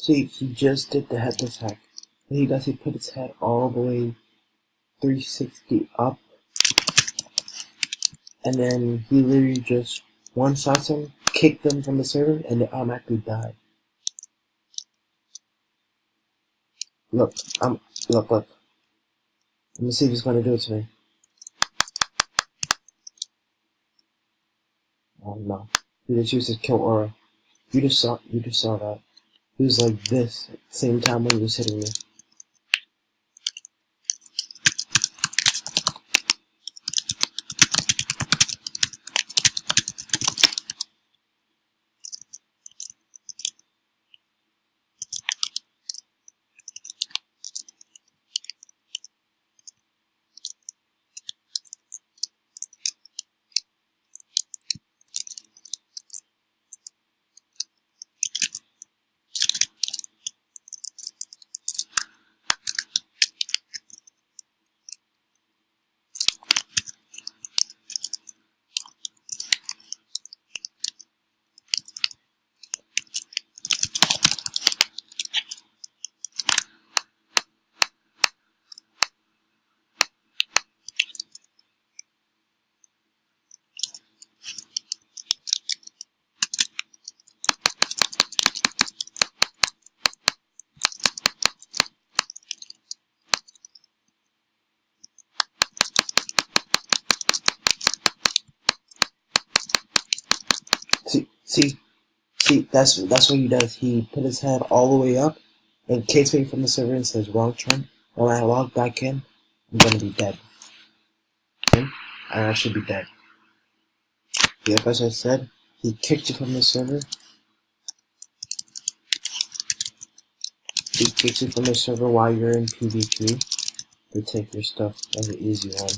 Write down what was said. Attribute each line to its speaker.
Speaker 1: See, he just did the headless hack. What he does, he put his head all the way 360 up, and then he literally just one-shots them, kicked them from the server, and they automatically die. Look, look. Let me see if he's gonna do it to me. Oh no. He just used his kill aura. You just saw that. He was like this at the same time when he was hitting me. See, that's what he does. He put his head all the way up and kicks me from the server and says wrong turn. When I log back in, I'm gonna be dead. I should be dead. Yep, as I said, he kicked you from the server. He kicks you from the server while you're in PvP to take your stuff as an easy one.